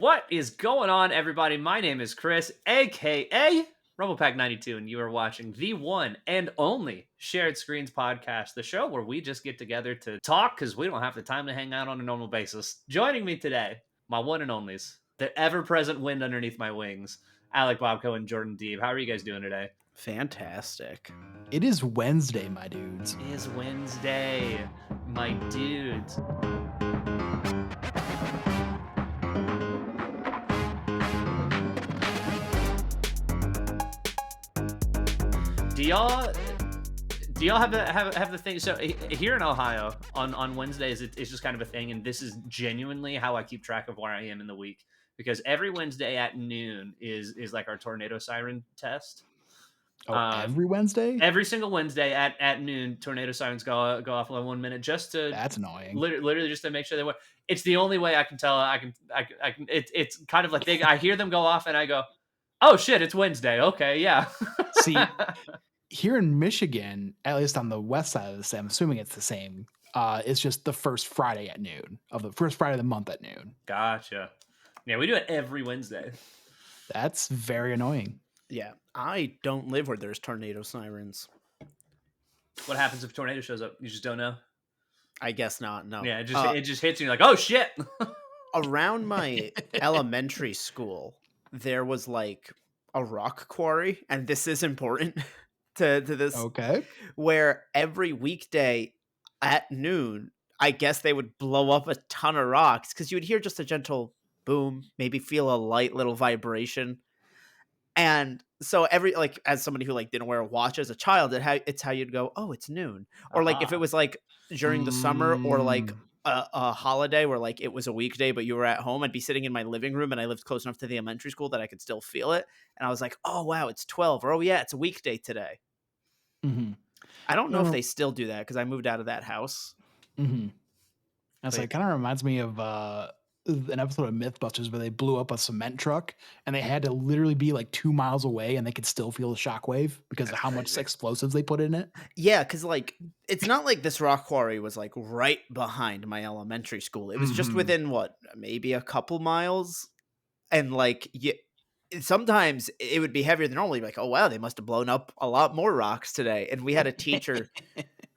What is going on, everybody? My name is Chris, aka RumblePack92, and you are watching the one and only Shared Screens podcast, the show where we just get together to talk because we don't have the time to hang out on a normal basis. Joining me today, my one and onlys, the ever-present wind underneath my wings, Alec Bobko and Jordan Deeb. How are you guys doing today? Fantastic. It is Wednesday, my dudes. It is Wednesday, my dudes. Do y'all have the thing? So here in Ohio on Wednesdays, it's just kind of a thing, and this is genuinely how I keep track of where I am in the week, because every Wednesday at noon is like our tornado siren test. Oh, every Wednesday? Every single Wednesday at noon, tornado sirens go off in 1 minute, just to That's annoying. literally just to make sure they work. It's the only way I can tell. I can. It's kind of like I hear them go off, and I go, "Oh shit, it's Wednesday." Okay, yeah. See, here in Michigan, at least on the west side of the state, I'm assuming it's the same. It's just the first Friday at noon of the first Friday of the month at noon. Gotcha. Yeah, we do it every Wednesday. That's very annoying. Yeah, I don't live where there's tornado sirens. What happens if a tornado shows up? You just don't know. I guess not. No. Yeah, it just hits you. You're like, oh shit. Around my elementary school, there was like a rock quarry, and this is important to this. Okay. Where every weekday at noon, I guess they would blow up a ton of rocks because you would hear just a gentle boom, maybe feel a light little vibration. And so as somebody who didn't wear a watch as a child, it's how you'd go, oh, it's noon. Or like if it was like during the summer or like a holiday where like it was a weekday, but you were at home, I'd be sitting in my living room and I lived close enough to the elementary school that I could still feel it. And I was like, oh, wow, it's 12. Or, oh, yeah, it's a weekday today. Mm-hmm. I don't know if they still do that because I moved out of that house. Mm-hmm. That's like kind of reminds me of an episode of Mythbusters where they blew up a cement truck and they had to literally be like 2 miles away and they could still feel the shockwave because of how much explosives they put in it. Yeah, because like it's not like this rock quarry was like right behind my elementary school. It was just within maybe a couple miles, and like sometimes it would be heavier than normally. Like, oh wow, they must have blown up a lot more rocks today. And we had a teacher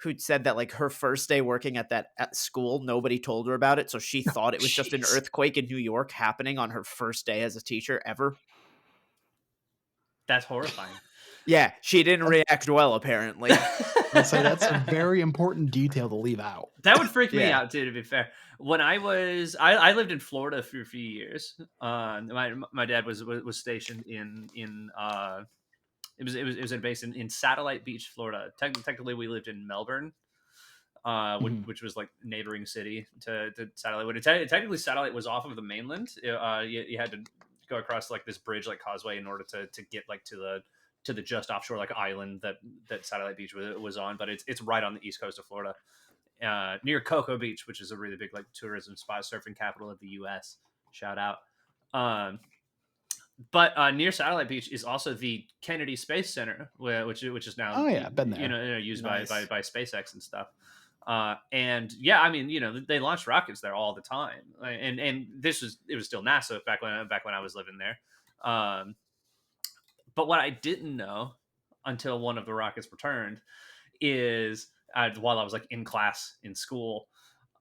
who said that like her first day working at school, nobody told her about it, so she thought it was just an earthquake in New York happening on her first day as a teacher ever. That's horrifying. Yeah, she didn't react well, apparently. So that's a very important detail to leave out. That would freak me out too, to be fair. When I lived in Florida for a few years. My dad was stationed in it was a base in Satellite Beach, Florida. Technically, we lived in Melbourne, which was like neighboring city to Satellite. Technically, Satellite was off of the mainland. You had to go across like this bridge, like causeway, in order to get like to the just offshore like island that Satellite Beach was on. But it's right on the east coast of Florida, near Cocoa Beach, which is a really big like tourism spot, surfing capital of the U.S. Shout out. But near Satellite Beach is also the Kennedy Space Center, which is now been there. Used Nice. by SpaceX and stuff. And yeah, I mean, they launch rockets there all the time, and it was still NASA back when I was living there. But what I didn't know until one of the rockets returned is while I was like in class in school,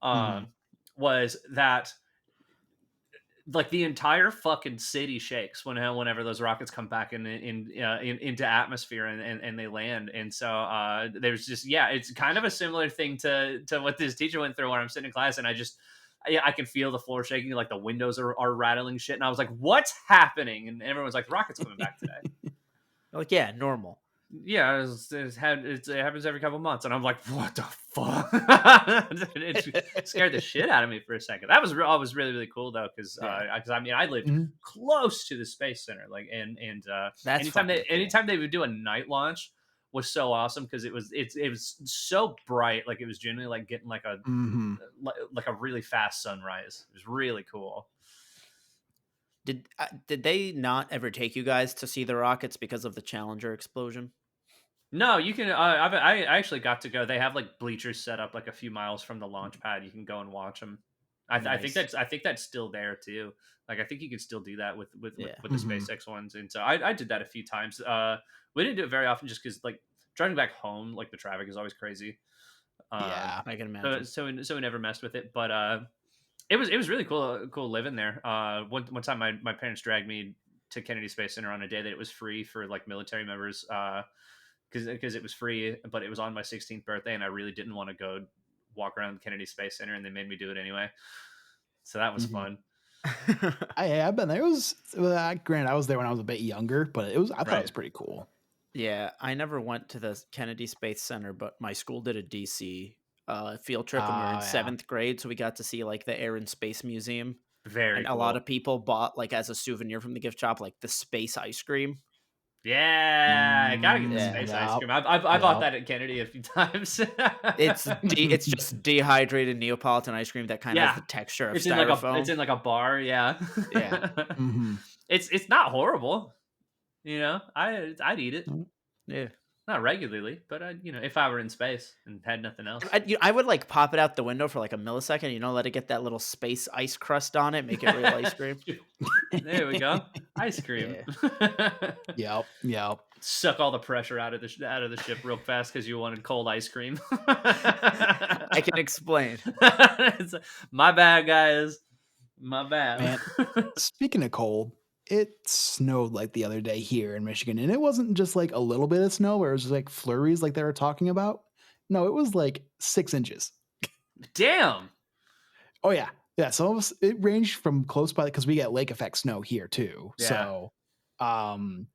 was that like the entire fucking city shakes whenever those rockets come back into atmosphere and they land. And so there's just it's kind of a similar thing to what this teacher went through when I'm sitting in class, and I can feel the floor shaking, like the windows are rattling shit, and I was like, what's happening? And everyone's like, the rocket's coming back today. Like, yeah, normal. Yeah, it happens every couple months, and I'm like, what the fuck? It scared the shit out of me for a second. That was really, really cool though, because I mean, I lived close to the space center, like, and that's anytime they would do a night launch was so awesome, because it was so bright, like it was genuinely like getting like a like a really fast sunrise. It was really cool. Did they not ever take you guys to see the rockets because of the Challenger explosion? No, you can. I actually got to go. They have like bleachers set up like a few miles from the launch pad. You can go and watch them. Nice. I think that's still there too. Like I think you can still do that Yeah. with the Mhm. SpaceX ones, and so I did that a few times. We didn't do it very often just because like driving back home, like the traffic is always crazy. Um, Yeah. I can so imagine. so we never messed with it, but it was really cool living there. One time my parents dragged me to Kennedy Space Center on a day that it was free for like military members. Because it was free, but it was on my 16th birthday, and I really didn't want to go walk around Kennedy Space Center, and they made me do it anyway. So that was Mhm. fun. I've been there. It was granted I was there when I was a bit younger, but I thought it Right. was pretty cool. Yeah, I never went to the Kennedy Space Center, but my school did a DC field trip when we were in Yeah. 7th grade, so we got to see like the Air and Space Museum, Very and a lot cool. of people bought like as a souvenir from the gift shop like the space ice cream. Yeah, I gotta get the Yeah, space ice Yep. cream. I bought Yep. that at Kennedy a few times. it's just dehydrated Neapolitan ice cream that kind of has Yeah, the texture of it's styrofoam. in like a bar. Yeah, Yeah, Mhm. it's not horrible. I'd eat it. yeah. Not regularly, but if I were in space and had nothing And else. I would like pop it out the window for like a millisecond, let it get that little space ice crust on it, make it real ice cream. There we go. Ice cream. Yeah, Yep. Yep. Suck all the pressure out of out of the ship real fast because you wanted cold ice cream. I can explain. It's my bad, guys. My bad. Man, speaking of cold, it snowed like the other day here in Michigan, and it wasn't just like a little bit of snow where it was just like flurries like they were talking about. No, it was like 6 inches. Damn. Oh yeah, yeah. Some of us it ranged from close by because we get lake effect snow here too. Yeah. So, um,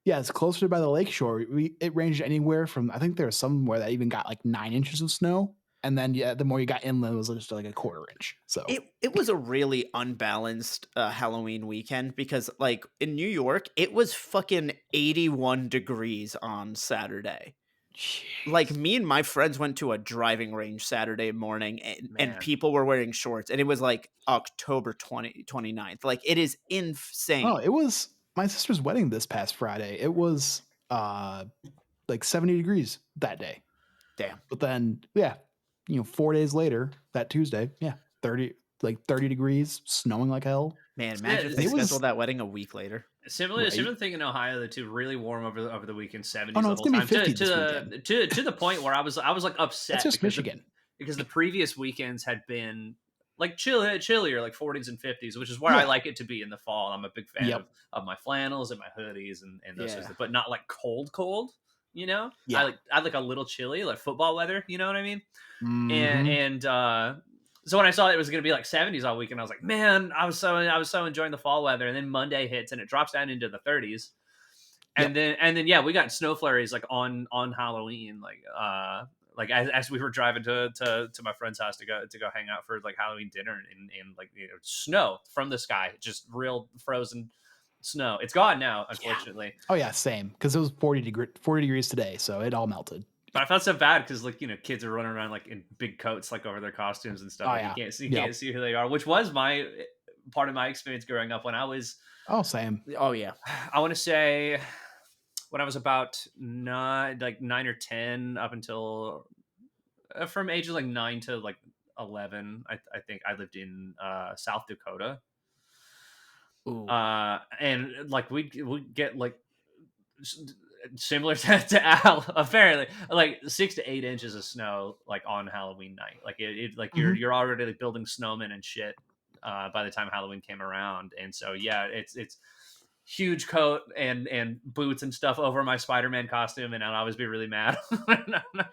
yeah, it's closer by the lake shore. It ranged anywhere from I think there was somewhere that even got like 9 inches of snow, and then yeah, the more you got inland, it was just like a quarter inch. So It was a really unbalanced Halloween weekend because like in New York, it was fucking 81 degrees on Saturday. Like jeez. me and my friends went to a driving range Saturday morning and Man. people were wearing shorts and it was like October 29th. Like it is Oh, insane. it was my sister's wedding this past Friday. It was like 70 degrees that day. Damn. But then yeah, 4 days later, that Tuesday, yeah, 30 degrees, snowing like hell. Man, Yeah, imagine if And they it was scheduled that wedding a week later. right. Similar thing in Ohio. The two really warm over the weekend, Oh 70s no, the it's whole gonna be time. 50 this weekend. To the point where I was like That's upset just Michigan. because the previous weekends had been like chillier, like 40s and 50s, which is where I Yeah. like it to be in the fall. I'm a big fan Yep. of my flannels and my hoodies and those sorts Yeah. of, but not like cold. Yeah. I like a little chilly, like football weather. You know what I mean? Hmm. So when I saw it was going to be like 70s all weekend, I was like, man, I was so enjoying the fall weather. And then Monday hits and it drops down into the 30s. Yep. And then yeah, we got snow flurries like on Halloween, like as we were driving to my friend's house to go hang out for like Halloween dinner in like snow from the sky, just real frozen snow. It's gone now, Yeah. unfortunately. Oh yeah, same. Because it was 40 degrees today, so it all melted. But I felt so bad because like kids are running around like in big coats like over their costumes and stuff. Oh Like yeah. you Yep. can't see who they are, which was my part of my experience growing up when I was Oh, same. Oh yeah. I want to say when I was about 9 or 10 up until from ages like 9 to like 11. I think I lived in South Dakota. Ooh. And like we get like similar to Al, apparently like 6 to 8 inches of snow like on Halloween night. Like it like Mhm. you're already like building snowmen and shit by the time Halloween came around. And so yeah, it's huge coat and boots and stuff over my Spider-Man costume, and I'd always be really mad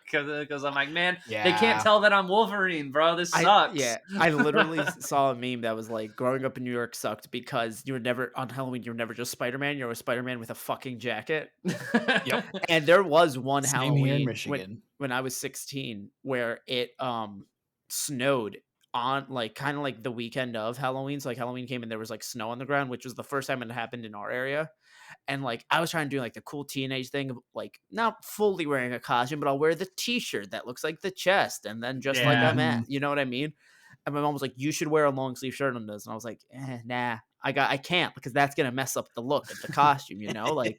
because I'm like, man, they can't Yeah. tell that I'm Wolverine, bro. This sucks. I literally saw a meme that was like growing up in New York sucked because you were never on Halloween, you were never just Spider-Man, you were Spider-Man with a fucking jacket. Yep. And there was one Same here in Halloween Michigan. when I was 16 where it snowed on like kind of like the weekend of Halloween. So like Halloween came and there was like snow on the ground, which was the first time it happened in our area. And like I was trying to do like the cool teenage thing of like not fully wearing a costume, but I'll wear the t-shirt that looks like the chest and then just like Yeah. I'm at, Mhm. you know what I mean? And my mom was like, you should wear a long sleeve shirt on this. And I was like, nah, I can't because that's gonna mess up the look of the costume, like.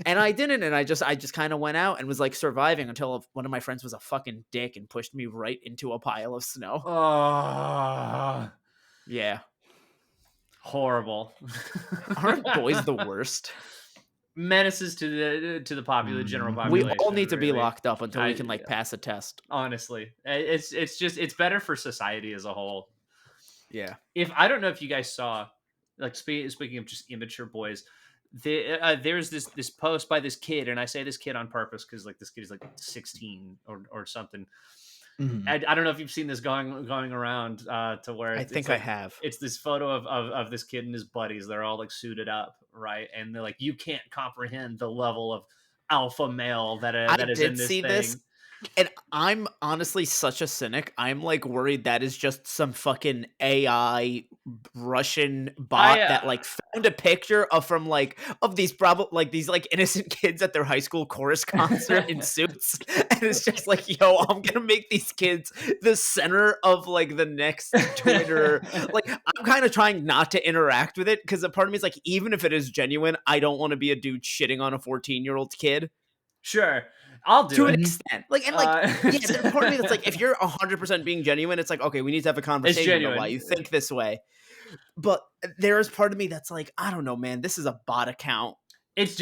And I didn't, and I just kind of went out and was like surviving until one of my friends was a fucking dick and pushed me right into a pile of snow. Oh, Yeah. Horrible. Aren't boys the worst? Menaces to the general Mhm. We population. all need to be really. locked up until we I can like pass a test. honestly, it's just it's better for society as a whole. Yeah. If I don't know if you guys saw, like speaking of just immature boys, there's this post by this kid, and I say this kid on purpose because like this kid is like 16 or something. Mhm. I don't know if you've seen this going around to where I it's think I like have. it's this photo of this kid and his buddies. They're all like suited up, right? And they're like, you can't comprehend the level of alpha male I that is in did this see this, thing. and I'm honestly such a cynic. I'm like worried that is just some fucking AI Russian I bot that like found a picture of from like of these probably like these like innocent kids at their high school chorus concert in suits, and it's just like, yo, I'm gonna make these kids the center of like the next Twitter. Like, I'm kind of trying not to interact with it because a part of me is like, even if it is genuine, I don't want to be a dude shitting on a 14-year-old kid sure, I'll do to an it. Mhm. extent. Like, and like, yeah, there's a part of me that's like, if It's you're 100% being genuine, it's like, okay, we need to have a conversation about why genuine. you think this way. But there is part of me that's like, I don't know, man, this is a bot account. That's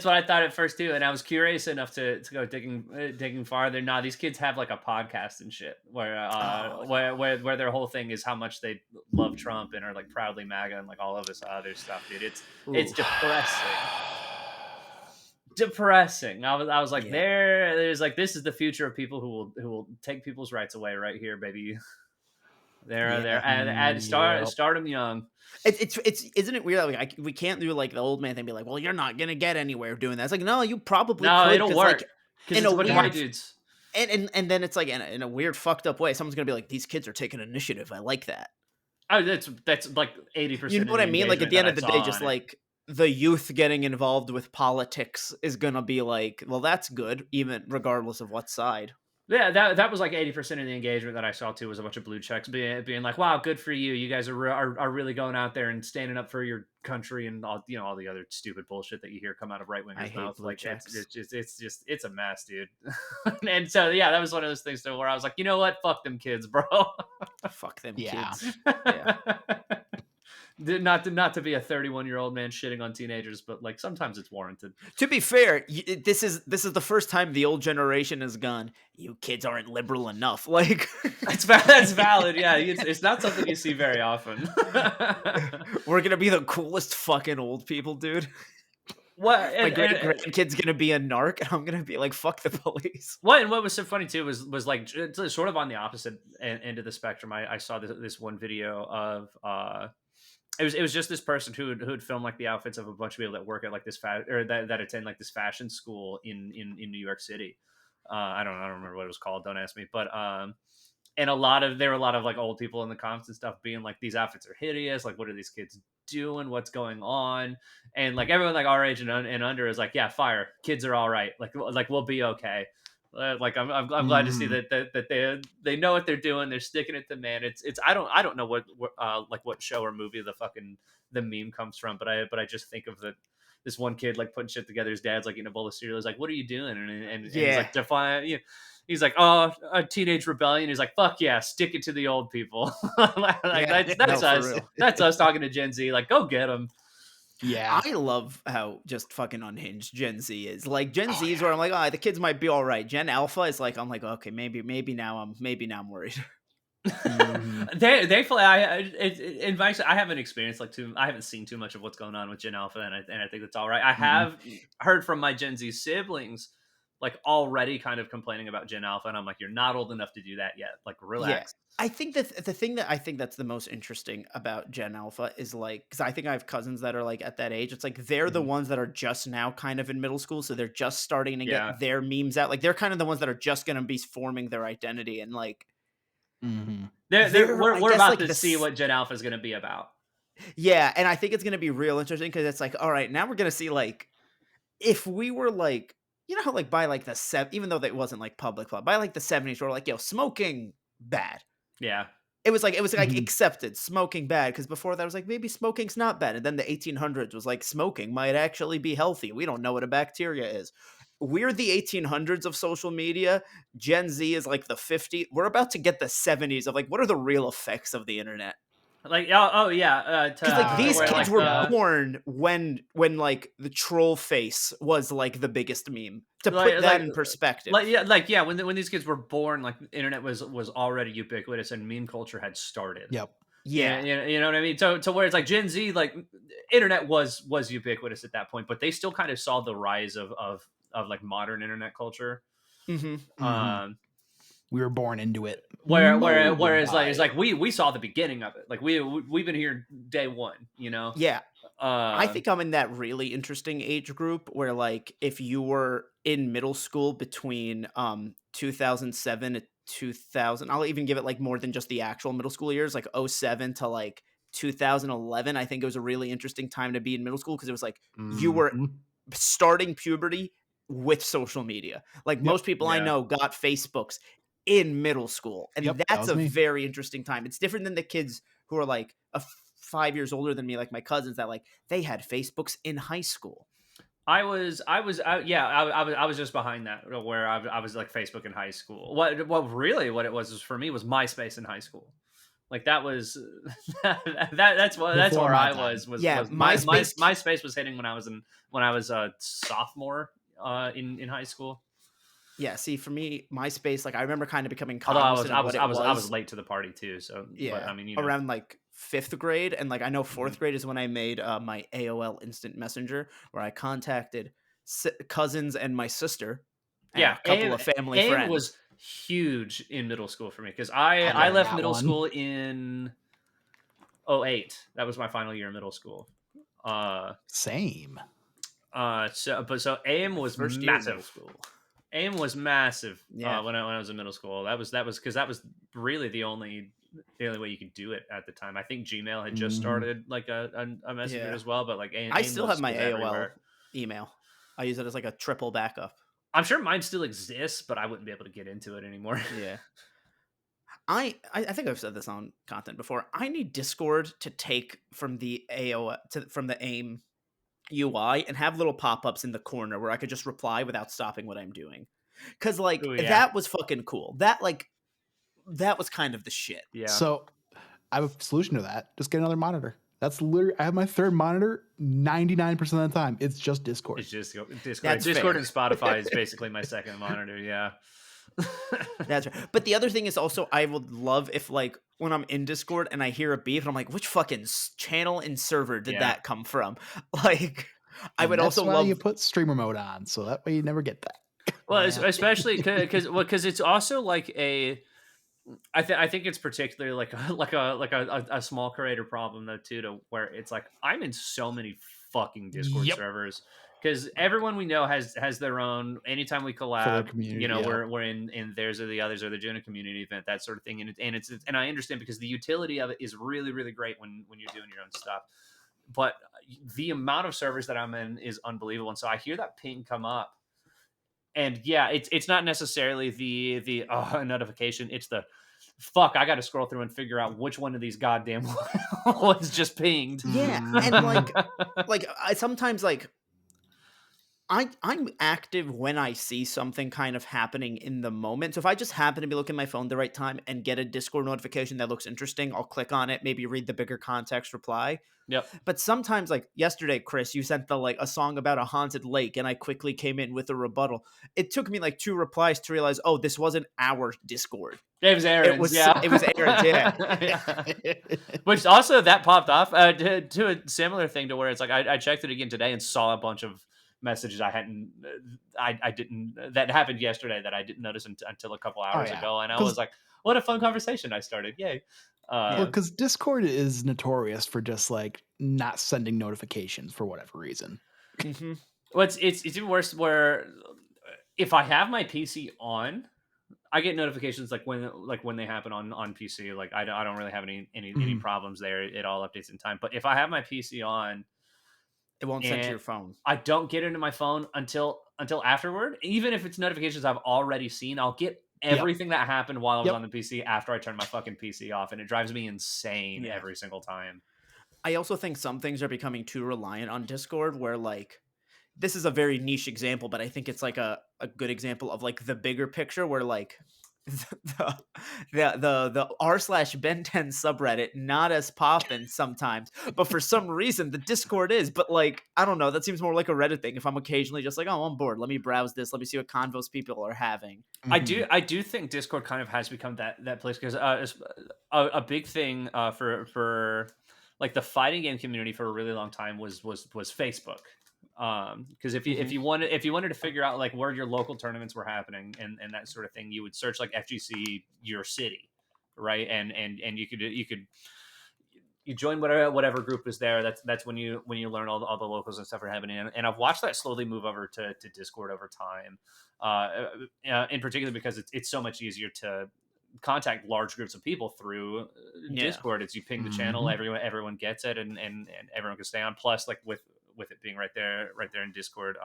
what I thought at first too, and I was curious enough to go digging farther. Nah, these kids have like a podcast and shit where Oh, where their whole thing is how much they love Trump and are like proudly MAGA and like all of this other stuff, dude. It's ooh. depressing. Depressing. I was like, Yeah. there's like this is the future of people who will take people's rights away right here, baby. They're Yeah. and Yep. start them young. It's isn't it weird that we can't do like the old man thing, be like, well, you're not gonna get anywhere doing that. It's like, no, you probably No, could, it'll because work like because in it's a a bunch of white weird dudes. and then it's like in a weird fucked up way, someone's gonna be like, these kids are taking initiative. I like that. Oh, that's like You 80% know of what the I mean? Like at engagement the that end I of the saw day, just on it. like the youth getting involved with politics is gonna be like, well, that's good, even regardless of what side. Yeah, that was like 80% of the engagement that I saw too was a bunch of blue checks being like, "Wow, good for you! You guys are really going out there and standing up for your country and all all the other stupid bullshit that you hear come out of right I wingers' hate mouths. blue Like checks. it's just it's a mess, dude." And so yeah, that was one of those things too where I was like, you know what, fuck them kids, bro. Fuck them Yeah. kids. Yeah. Not to be a 31-year-old man shitting on teenagers, but like sometimes it's warranted. To be fair, this is the first time the old generation has gone, you kids aren't liberal enough. Like, That's valid. Yeah, it's not something you see very often. we're gonna be the coolest fucking old people, dude. What My and, great and grandkid's gonna be a narc, and I'm gonna be like, fuck the police. what was so funny too was like sort of on the opposite end of the spectrum. I saw this one video of it was just this person who'd filmed like the outfits of a bunch of people that work at like this or that attend like this fashion school in New York City. I don't remember what it was called. Don't ask me. But and there were a lot of like old people in the comments and stuff being like, these outfits are hideous. Like, what are these kids doing? What's going on? And like everyone like our age and under is like, yeah, fire. Kids are all right. Like we'll be okay. Like I'm glad to see Mhm. that they know what they're doing. They're sticking it to man. It's I don't know what like what show or movie the meme comes from, but I just think of this one kid like putting shit together. His dad's like eating a bowl of cereal. He's like, "What are you doing?" And he's Yeah, like, "Define." You know, he's like, "Oh, a teenage rebellion." He's like, "Fuck yeah, stick it to the old people." Like yeah, that's no, for us. real. That's us talking to Gen Z. Like, go get them. Yeah. I love how just fucking unhinged Gen Z is. Like Gen Oh Z is where I'm like, oh, the kids might be all right. Gen Alpha is like, I'm like, okay, maybe now I'm worried. Mhm. They feel in Vice. I haven't experienced I haven't seen too much of what's going on with Gen Alpha, and I think that's all right. I Mhm. have heard from my Gen Z siblings like already kind of complaining about Gen Alpha, and I'm like, you're not old enough to do that yet. Like, Yeah. relax. I think that the thing that I think that's the most interesting about Gen Alpha is like, because I think I have cousins that are like at that age. It's like they're the Mhm. ones that are just now kind of in middle school, so they're just starting to Yeah, get their memes out. Like they're kind of the ones that are just going to be forming their identity, and like Mhm. they're, I we're guess, about like to see this. what Gen Alpha is going to be about. Yeah, and I think it's going to be real interesting because it's like, all right, now we're going to see like if we were like, you know how like by like even though that wasn't like public thought, by like the 70s, we're like, yo, smoking bad. Yeah, It was like Mhm. accepted smoking bad because before that was like maybe smoking's not bad, and then the 1800s was like smoking might actually be healthy. We don't know what a bacteria is. We're the 1800s of social media. Gen Z is like the 50. We're about to get the 70s of like what are the real effects of the internet? Like oh yeah, Because like to these where kids like were born when like the troll face was like the biggest meme. To put that in perspective, when these kids were born, like the internet was already ubiquitous and meme culture had started. Yep. yeah, You know what I mean. To where it's like Gen Z, like internet was ubiquitous at that point, but they still kind of saw the rise of like modern internet culture. hmm Um, We were born into it. whereas by like it's like we saw the beginning of it. Like we've been here day one. You know. yeah. I Uh, think I'm in that really interesting age group where like if you were in middle school between 2007 to 2000, I'll even give it like more than just the actual middle school years, like '07 to like 2011. I think it was a really interesting time to be in middle school because it was like you were Mhm. starting puberty with social media. Like Yep. most people I yeah. know got Facebooks in middle school, and Yep, that that's was a me. very interesting time. It's different than the kids who are like 5 years older than me, like my cousins, that like they had Facebooks in high school. I was just behind that where I was like Facebook in high school. What it was for me was MySpace in high school. Like that was that's Before where my I time. Yeah, was my MySpace. MySpace was hitting when I was a sophomore in high school. Yeah, see, for me, MySpace, like I remember kind of becoming Although cognizant of what it I was was. late to the party too. So, but Yeah, I mean, around like fifth grade, and like I know mhm. fourth grade is when I made my AOL Instant Messenger, where I contacted cousins and my sister and Yeah, a couple of family AIM friends. was huge in middle school for me because I I never left got middle one. school in '08. That was my final year in middle school. Uh, Same. so AIM was First year of middle massive. school. AIM was massive Yeah, when I was in middle school. That was because that was really the only way you could do it at the time. I think Gmail had just Mhm. started like a messenger yeah. as well, but like AIM, I AIM still have my was AOL everywhere. email. I use it as like a triple backup. I'm sure mine still exists, but I wouldn't be able to get into it anymore. Yeah. I think I've said this on content before. I need Discord to take from the from the AIM UI and have little pop-ups in the corner where I could just reply without stopping what I'm doing. Cause like Oh yeah, that was fucking cool. That was kind of the shit. yeah. So I have a solution to that. Just get another monitor. That's literally I have my third monitor 99% of the time. It's just Discord. It's just Discord. That's Discord fair. and Spotify is basically my second monitor. Yeah. That's right. But the other thing is also I would love if like when I'm in Discord and I hear a beep and I'm like, which fucking channel and server did Yeah. that come from? Like I And would that's also why love you put streamer mode on, so that way you never get that. Well, Yeah. especially because it's also like I think it's particularly like a small creator problem though too, to where it's like I'm in so many fucking Discord Yep. servers because everyone we know has their own. Anytime we For their collab, community. Yeah. we're in theirs or the others, or they're doing a community event, that sort of thing, and I understand because the utility of it is really really great when you're doing your own stuff, but the amount of servers that I'm in is unbelievable, and so I hear that ping come up. And yeah, it's not necessarily the notification. It's the fuck. I got to scroll through and figure out which one of these goddamn was just pinged. Yeah. And Mhm. like I sometimes like I'm active when I see something kind of happening in the moment. So if I just happen to be looking at my phone at the right time and get a Discord notification that looks interesting, I'll click on it, maybe read the bigger context reply. Yep. But sometimes, like yesterday, Chris, you sent the like a song about a haunted lake, and I quickly came in with a rebuttal. It took me like 2 replies to realize, oh, this wasn't our Discord. It was Aaron's. It was Aaron's. Yeah, Yeah. Which also that popped off to a similar thing to where it's like I checked it again today and saw a bunch of messages I hadn't I didn't that happened yesterday that I didn't notice until a couple Oh hours yeah. ago, and I 'Cause was like, what a fun conversation I started. Yay. well, because Discord is notorious for just like not sending notifications for whatever reason. hmm Well, it's even worse where if I have my PC on, I get notifications like when they happen on PC. Like I don't really have any Mhm. problems there. It all updates in time. But if I have my PC on it won't send to and your phone. I don't get into my phone until afterward, even if it's notifications I've already seen, I'll get Yep. everything that happened while I was Yep. on the PC after I turned my fucking PC off, and it drives me insane Yeah. every single time. I also think some things are becoming too reliant on Discord, where like this is a very niche example, but I think it's like a good example of like the bigger picture where like the the r/Ben 10 subreddit not as poppin' sometimes, but for some reason the Discord is. But like, I don't know, that seems more like a Reddit thing. If I'm occasionally just like, oh, I'm bored, let me browse this, let me see what convos people are having. Mhm. I do think Discord kind of has become that place because a big thing for like the fighting game community for a really long time was Facebook. Because Mhm. if you wanted to figure out like where your local tournaments were happening and that sort of thing, you would search like FGC your city, right? And you join whatever group is there. That's when you learn all the locals and stuff are happening. And I've watched that slowly move over to Discord over time, in particular because it's so much easier to contact large groups of people through Yeah. Discord. It's you ping the channel, Mhm. everyone gets it, and everyone can stay on. Plus, like with it being right there in Discord,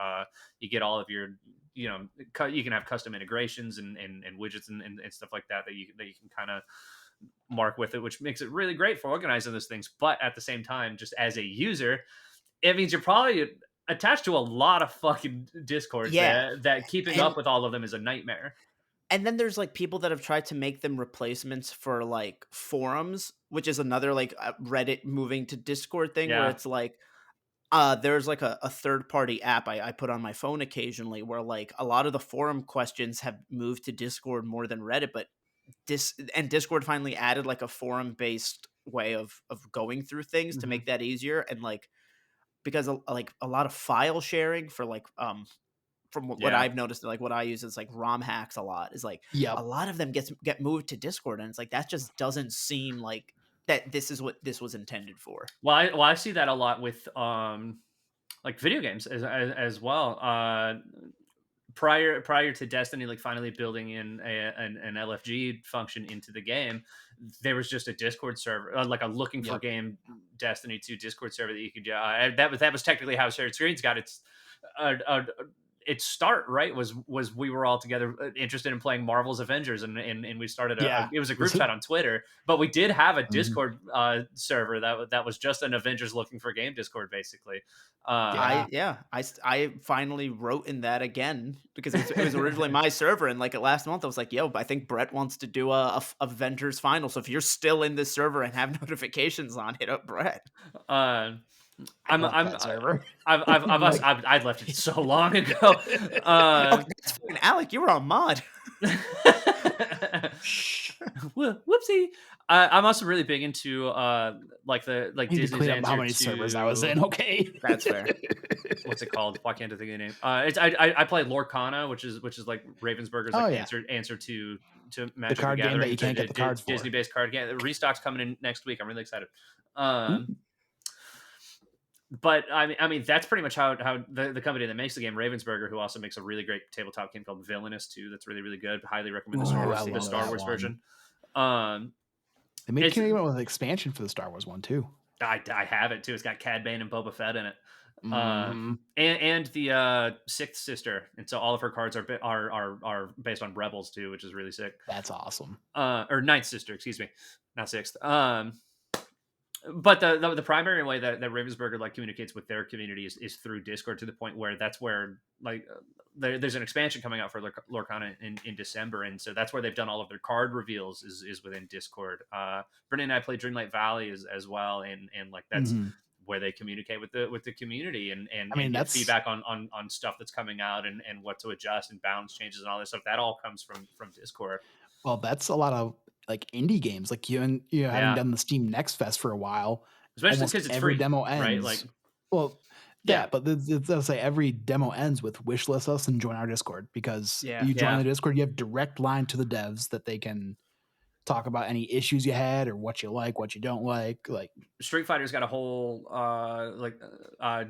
you get all of your you can have custom integrations and widgets and stuff like that that you can kind of mark with it, which makes it really great for organizing those things. But at the same time, just as a user, it means you're probably attached to a lot of fucking discords Yeah. that keeping And up with all of them is a nightmare. then there's like people that have tried to make them replacements for like forums, which is another like Reddit moving to Discord thing where Yeah. it's like there's like a third party app I put on my phone occasionally where like a lot of the forum questions have moved to Discord more than Reddit, but Discord finally added like a forum based way of going through things to Mhm. make that easier. And like, because like a lot of file sharing for like from what Yeah. I've noticed, like what I use is like ROM hacks a lot. Is like Yep. a lot of them get moved to Discord, and it's like that just doesn't seem like that. This is what this was intended for. I see that a lot with like video games as well. Prior to Destiny like finally building in an LFG function into the game, there was just a Discord server, like a looking for Yep. game Destiny 2 Discord server that you could. That was technically how Shared Screens got its start. Right, was we were all together interested in playing Marvel's Avengers, and we started Yeah. it was a group This is chat on Twitter, but we did have a Mhm. Discord server that was just an Avengers looking for game Discord basically. Yeah. I finally wrote in that again because it was originally my server, and like last month I was like, yo, I think Brett wants to do Avengers final. So if you're still in this server and have notifications on, hit up Brett. uh, I left I'm that server. I've Like I've left it so long ago. Oh, Uh, that's fucking Alec. You were on mod. Shh. Whoopsie. I'm also really big into like the I need to Disney's clean up how answer many servers I was to in, okay? That's fair. what's it called? Why can't I think of the name? It's I play Lorcana, which is like Ravensburger's Oh, like yeah. answer to The Magic the card game that Gathering. you It's a can't get the cards Disney for. based card game. The restock's coming in next week. I'm really excited. Ooh, But I mean that's pretty much how the company that makes the game, Ravensburger, who also makes a really great tabletop game called Villainous too. That's really really good. Highly recommend ooh, I Seen The it. love Star that Wars one. version. Um, They made it's came out with an expansion for the Star Wars one too. I have it too. It's got Cad Bane and Boba Fett in it. Mhm. And the sixth sister, and so all of her cards are based on Rebels too, which is really sick. That's awesome. Or ninth sister, excuse me, not sixth. But the primary way that Ravensburger like communicates with their community is through Discord, to the point where that's where like there's an expansion coming out for Lorcana in December, and so that's where they've done all of their card reveals is within Discord. Brittany and I play Dreamlight Valley as well, and like that's Mhm. where they communicate with the community I mean, and get that's feedback on stuff that's coming out and what to adjust and balance changes and all this stuff. That all comes from Discord. well, that's a lot of like indie games. Like you having Yeah, done the Steam Next Fest for a while, especially almost because it's every free, demo right? Like ends. Well, Yeah. yeah, but they'll say every demo ends with wishlist us and join our Discord because Yeah. you join yeah. the Discord, you have direct line to the devs that they can talk about any issues you had or what you like, what you don't like. Like, Street Fighter's got a whole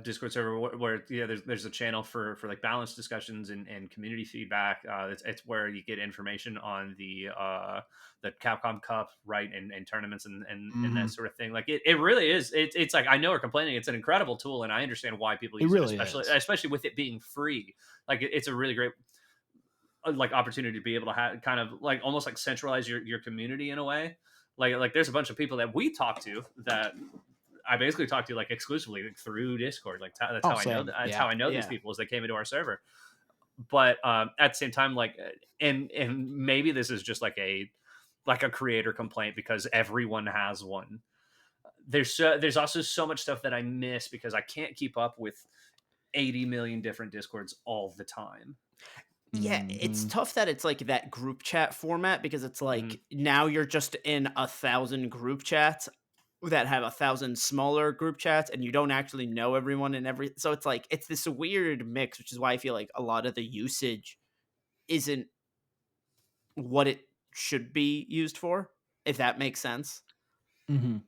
Discord server where yeah, there's a channel for like balanced discussions and community feedback. It's where you get information on the Capcom Cup, right, and tournaments and that mhm. sort of thing. Like it really is. It's like I know we're complaining. It's an incredible tool, and I understand why people It use it, really is. especially with it being free. Like it's a really great like opportunity to be able to have kind of like almost like centralize your community in a way. Like there's a bunch of people that we talk to that I basically talk to like exclusively like, through Discord. Like that's Oh, how I know same. that's Yeah. how I know these Yeah. people is they came into our server. but at the same time, like, and maybe this is just like a creator complaint because everyone has one. There's also so much stuff that I miss because I can't keep up with 80 million different discords all the time. Yeah, it's Mhm. tough that it's like that group chat format because it's Mhm. like now you're just in 1,000 group chats that have 1,000 smaller group chats and you don't actually know everyone in every, so it's like it's this weird mix, which is why I feel like a lot of the usage isn't what it should be used for, if that makes sense. Mhm.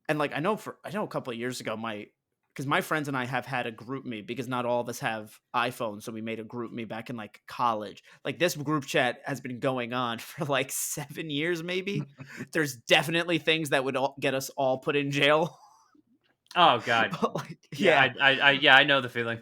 And like I know a couple of years ago because my friends and I have had a group me because not all of us have iPhones, so we made a group me back in like college. Like this group chat has been going on for like 7 years, maybe. There's definitely things that would get us all put in jail. Oh God, Like, yeah, yeah, yeah, I know the feeling.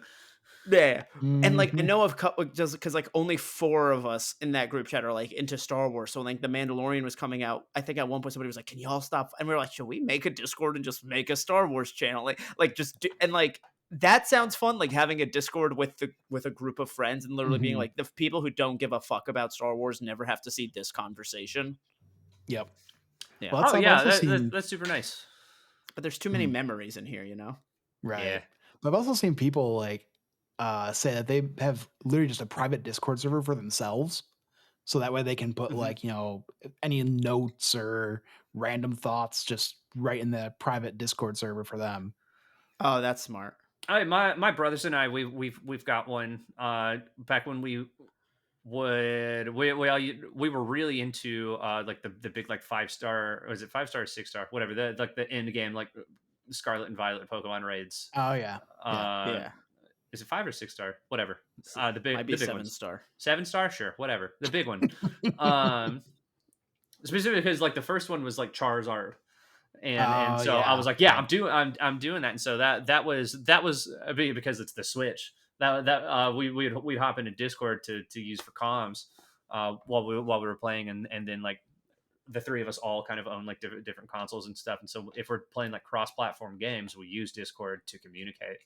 yeah. And like I Mhm. know of just because like only four of us in that group chat are like into Star Wars. So like the Mandalorian was coming out. I think at one point somebody was like, "Can you all stop?" And we are like, "Should we make a Discord and just make a Star Wars channel?" Like just and like that sounds fun. Like having a Discord with a group of friends and literally being Mhm. like the people who don't give a fuck about Star Wars never have to see this conversation. Yep. Yeah, Well, Oh I've yeah, also seen that's super nice. but there's too many mhm, memories in here, you know. Yeah. right. But I've also seen people like say that they have literally just a private Discord server for themselves. So that way they can put Hmm. like, any notes or random thoughts just right in the private Discord server for them. Oh, that's smart. My brothers and I we've got one. Back when we were really into like the big like 5 star, or was it 5 star or 6 star, whatever, the like the end game, like Scarlet and Violet Pokemon raids. Oh yeah. Yeah. Uh, Yeah, is it 5 or 6 star? Whatever. might be The big seven ones. star. 7 star, sure, whatever. The big one. Um, Specifically because like the first one was like Charizard, and Oh so I was yeah. like, yeah, Yeah. I'm doing that, and so that was because it's the Switch. That we'd hop into Discord to use for comms while we were playing, and then like the three of us all kind of own like different consoles and stuff, and so if we're playing like cross platform games, we use Discord to communicate.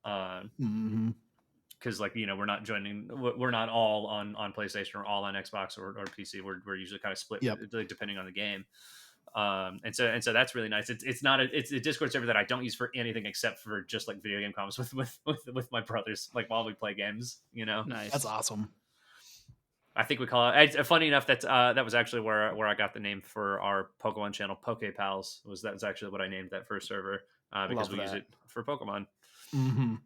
Um, Mhm. because like we're not all on PlayStation or all on Xbox or PC. We're usually kind of split Yep. depending on the game. And so that's really nice. It's a Discord server that I don't use for anything except for just like video game comments with my brothers, like while we play games. That's Nice. awesome. I think we call it. It's funny enough that that was actually where I got the name for our Pokemon channel. Poke Pals was actually what I named that first server because Love we use that. it for Pokemon. Mhm.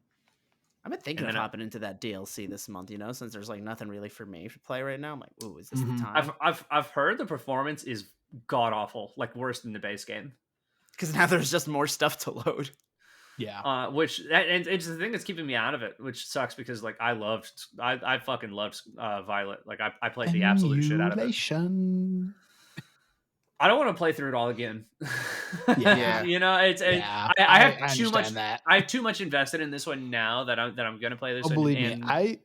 I've been thinking And of then hopping into that DLC this month, since there's like nothing really for me to play right now. I'm like, ooh, is this the Mhm. time? I've heard the performance is god awful, like worse than the base game. Because now there's just more stuff to load. Yeah. And it's the thing that's keeping me out of it, which sucks because like I fucking loved Violet. Like I played the absolute shit out of it. Emulation. I don't want to play through it all again. Yeah. Yeah. I I have I too much. understand that. I have too much invested in this one now that I'm gonna play Oh, this believe me, and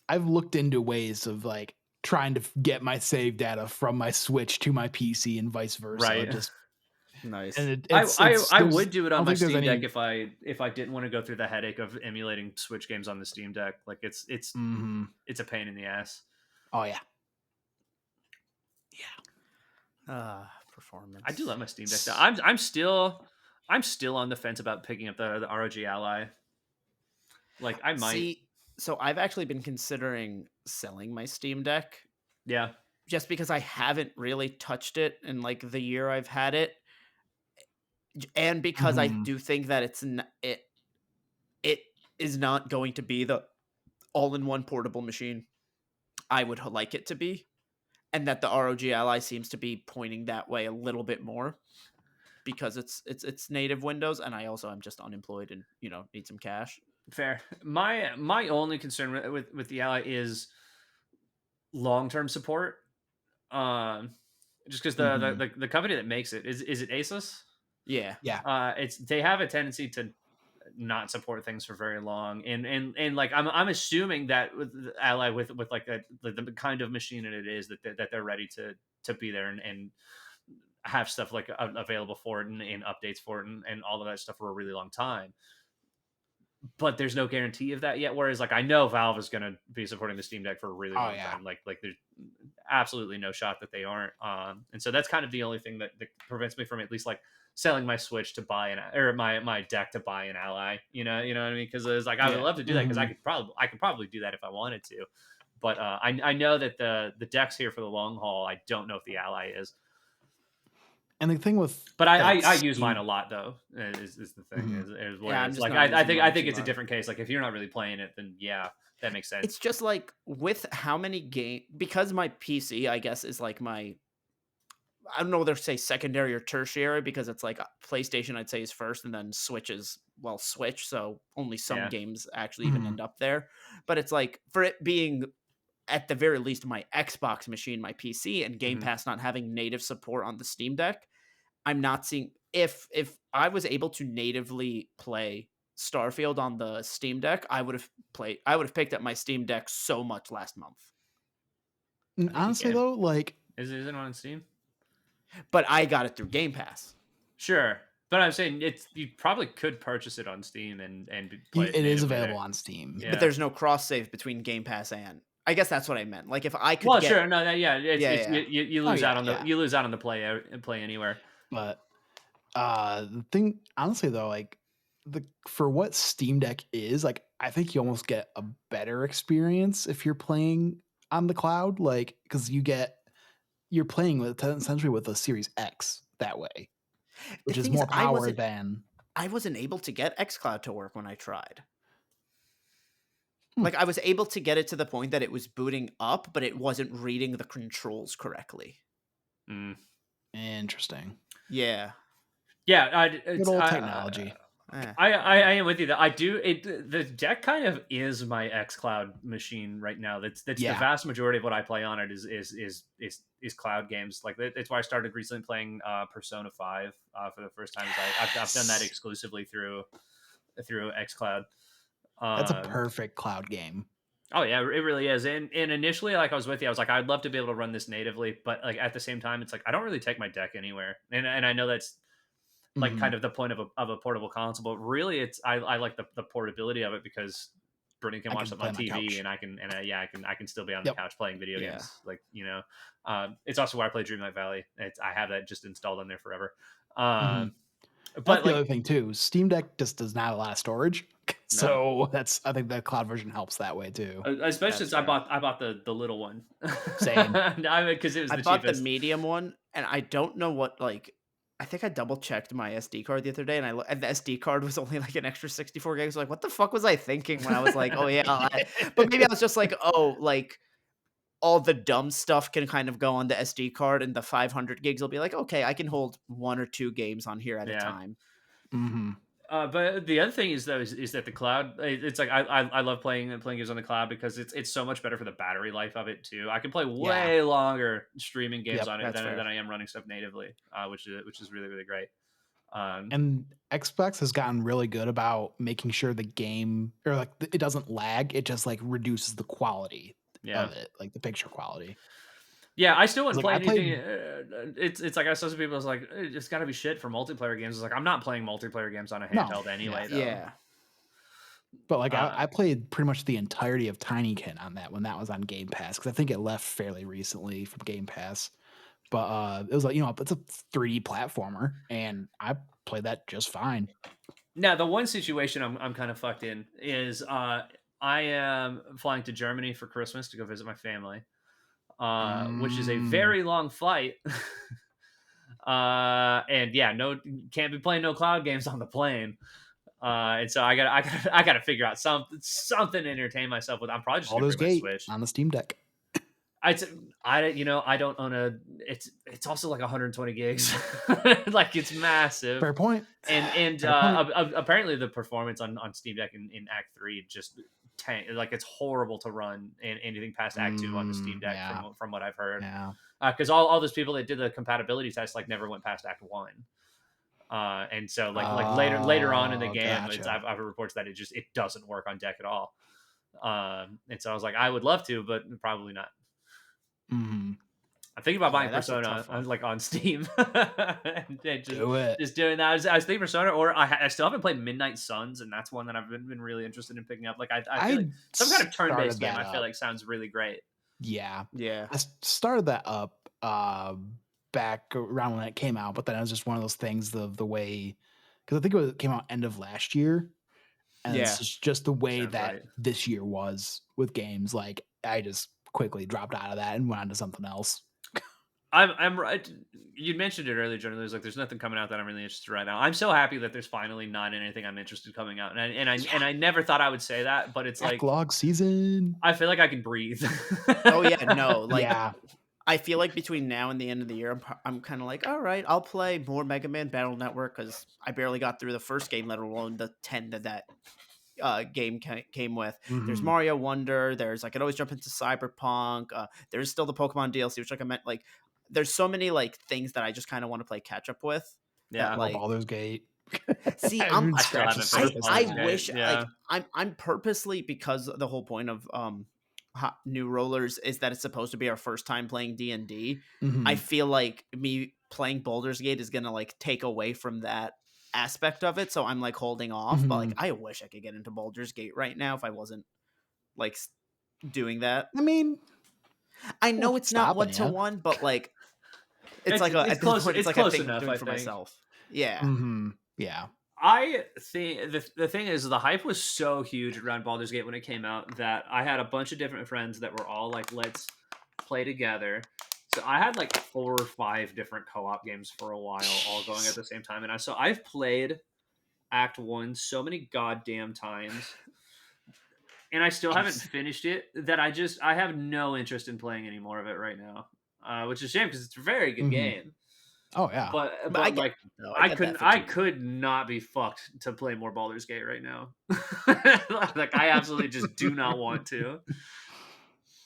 I've looked into ways of like trying to get my save data from my Switch to my PC and vice versa. right. Just and Nice. it's I there's would do it I on don't my think there's Steam Deck any. if I didn't want to go through the headache of emulating Switch games on the Steam Deck. Like Mhm. it's a pain in the ass. Oh yeah. I do Performance. love my Steam Deck though. S- I'm still on the fence about picking up the ROG Ally. Like I might. See, so I've actually been considering selling my Steam Deck Yeah. just because I haven't really touched it in like the year I've had it, and because I Mhm. do think that it is not going to be the all-in-one portable machine I would like it to be, and that the ROG Ally seems to be pointing that way a little bit more because it's native Windows, and I also am just unemployed and need some cash. Fair. My only concern with the Ally is long-term support. Um just because Mhm. the company that makes it is it Asus? Yeah, Yeah. It's they have a tendency to not support things for very long, and like I'm assuming that with the Ally with like the kind of machine that it is that they're ready to be there and have stuff like available for it and updates for it and all of that stuff for a really long time. but there's no guarantee of that yet. Whereas like I know Valve is going to be supporting the Steam Deck for a really Oh long yeah. time. Like there's absolutely no shot that they aren't. And so that's kind of the only thing that prevents me from at least like selling my Switch to buy or my deck to buy an Ally. You know what I mean? Because it's like I would Yeah. love to do that because Mhm. I could probably do that if I wanted to. But I know that the deck's here for the long haul. I don't know if the Ally is. And the thing with But that I use mine a Steam- lot though. Is the thing Mhm. is Yeah, where I'm it's just like not using I mine think too it's a much. different case. Like if you're not really playing it, then yeah, that makes sense. It's just like with how many game because my PC, I guess, is like my I don't know whether to say secondary or tertiary because it's like PlayStation, I'd say is first, and then Switch is well Switch, so only some Yeah. games actually even Mhm. end up there. But it's like for it being at the very least my Xbox machine, my PC, and Game Mhm. Pass not having native support on the Steam Deck, I'm not seeing if I was able to natively play Starfield on the Steam Deck, I would have picked up my Steam Deck so much last month. And I think you honestly can. though, like Is it on Steam? But I got it through Game Pass. Sure, but I'm saying it's you probably could purchase it on Steam and play it it is natively available there. on Steam. Yeah. But there's no cross save between Game Pass and I guess that's what I meant. Like if I could Well, get sure, no, yeah, it's yeah. you Oh lose yeah, out on yeah. you lose out on the play anywhere. But the thing honestly though, like for what Steam Deck is, like I think you almost get a better experience if you're playing on the cloud, like because you're playing with essentially with a Series X that way, The which is thing is more power than I wasn't able to get xCloud to work when I tried. Hmm. Like I was able to get it to the point that it was booting up, but it wasn't reading the controls correctly. Mm. interesting. Yeah. Yeah, Good old technology. I am with you. That I do. The deck kind of is my XCloud machine right now. That's the Yeah. vast majority of what I play on it is cloud games. Like that's why I started recently playing Persona 5 for the first time. I've done that Yes. exclusively through XCloud. That's a perfect cloud game. Oh yeah, it really is. And initially, like I was with you, I was like, I'd love to be able to run this natively, but like at the same time, it's like I don't really take my deck anywhere, and I know that's like Mhm. kind of the point of a portable console, but really, it's I like the portability of it because Brittany can I watch can something on play on my TV, couch. and I can still be on the Yep. couch playing video Yeah. games, like it's also where I play Dreamlight Valley. I have that just installed on there forever. Mhm. But That's the like other thing too. Steam Deck just does not have a lot of storage, so I think the cloud version helps that way too. especially That's since fair. I bought the little one. Same. Because it was I the bought the cheapest. medium one, and I don't know what like. I think I double checked my SD card the other day, and the SD card was only like an extra 64 gigs. Like, what the fuck was I thinking when I was like, oh yeah, but maybe I was just like, oh, like all the dumb stuff can kind of go on the SD card, and the 500 gigs will be like, okay, I can hold 1 or 2 games on here at a Yeah. time. Mhm. But the other thing is though is that the cloud it's like I love playing games on the cloud because it's so much better for the battery life of it too. I can play way longer streaming games Yep, on it that's fair. than I am running stuff natively, which is really really great. And Xbox has gotten really good about making sure the game or like it doesn't lag. It just like reduces the quality Yeah. of it, like the picture quality. Yeah, I still wouldn't Like play I anything. played It's like I saw some people was like, it's got to be shit for multiplayer games. It's like I'm not playing multiplayer games on a No, handheld anyway, though. Yeah. but like Uh, I played pretty much the entirety of Tinykin on that when that was on Game Pass because I think it left fairly recently from Game Pass. But it was like it's a 3D platformer, and I played that just fine. Now, the one situation I'm kind of fucked in is I am flying to Germany for Christmas to go visit my family, which is a very long flight. And yeah, no, can't be playing no cloud games on the plane. And so I got to figure out something to entertain myself with. I'm probably just gonna Baldur's bring my Gate Switch. on the Steam Deck. I don't own a. It's also like 120 gigs, like it's massive. Fair point. And Fair point. apparently the performance on Steam Deck in Act 3 just like it's horrible to run anything past Act 2 on the Steam Deck yeah. from what I've heard. Yeah. Because all those people that did the compatibility test like never went past Act 1. And so like later on in the game, gotcha. I've heard reports that it doesn't work on deck at all. And so I was like, I would love to, but probably not. Mhm. I'm thinking about Yeah, buying that's a Persona tough one. on, like on Steam, and Do it. just doing that. I was thinking Persona, or I still haven't played Midnight Suns, and that's one that I've been really interested in picking up. Like I feel like I some kind of turn-based started game. that I feel up. like sounds really great. Yeah. Yeah. I started that up back around when it came out, but then it was just one of those things the way, because I think it came out end of last year, and Yeah. it's just the way Sounds that right. this year was with games. Like I just quickly dropped out of that and went on to something else. I'm right. You mentioned it earlier, Jordan. There's nothing coming out that I'm really interested in right now. I'm so happy that there's finally not anything I'm interested coming out, and I never thought I would say that, but it's like Backlog season. I feel like I can breathe. Oh yeah, no, like Yeah. I feel like between now and the end of the year, I'm kind of like, all right, I'll play more Mega Man Battle Network because I barely got through the first game, let alone the 10 that game came with. There's Mhm. Mario Wonder. There's I could always jump into Cyberpunk. There's still the Pokemon DLC, which like I meant like there's so many like things that I just kind of want to play catch up with. Yeah. That More like Baldur's Gate. see, I haven't I still scratched haven't the finished surface I on Baldur's that. Gate. wish Yeah. like I'm purposely because the whole point of New Rollers is that it's supposed to be our first time playing D&D. I Mhm. feel like me playing Baldur's Gate is gonna like take away from that aspect of it, so I'm like holding off. But like Mhm. I wish I could get into Baldur's Gate right now if I wasn't like doing that. I mean, I know nothing's it's not stopping one to you. one, but like it's like a It's at this close. point it's It's like a close thing I'm enough, doing I for think. myself. Yeah. Mhm. Yeah. I think the thing is the hype was so huge around Baldur's Gate when it came out that I had a bunch of different friends that were all like, "Let's play together." So I had like 4 or 5 different co-op games for a while, all going at Jeez. the same time, and so I've played Act One so many goddamn times, and I still haven't finished it. That I have no interest in playing any more of it right now, which is a shame because it's a very good Mhm. game. Oh yeah. But I But get like no, I get that I fatigue. could not be fucked to play more Baldur's Gate right now. Like I absolutely just do not want to.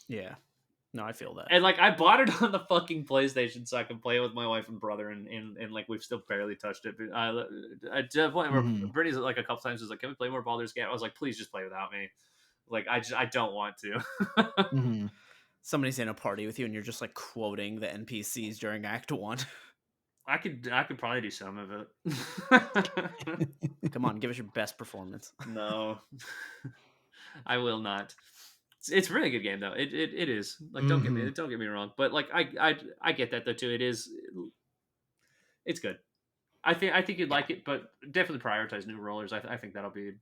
Yeah. No, I feel that. And like I bought it on the fucking PlayStation so I can play it with my wife and brother, and like we've still barely touched it. But at the point where Mhm. Brittany's like a couple times was like, "Can we play more Baldur's Gate?" I was like, "Please just play without me." Like I don't want to. Mhm. Somebody's in a party with you and you're just like quoting the NPCs during Act 1. I could probably do some of it. Come on, give us your best performance. No, I will not. It's a really good game though. It is. Like Mhm. don't get me wrong, but like I get that though too. It's good. I think you'd Yeah. like it, but definitely prioritize New Rollers. I think that'll be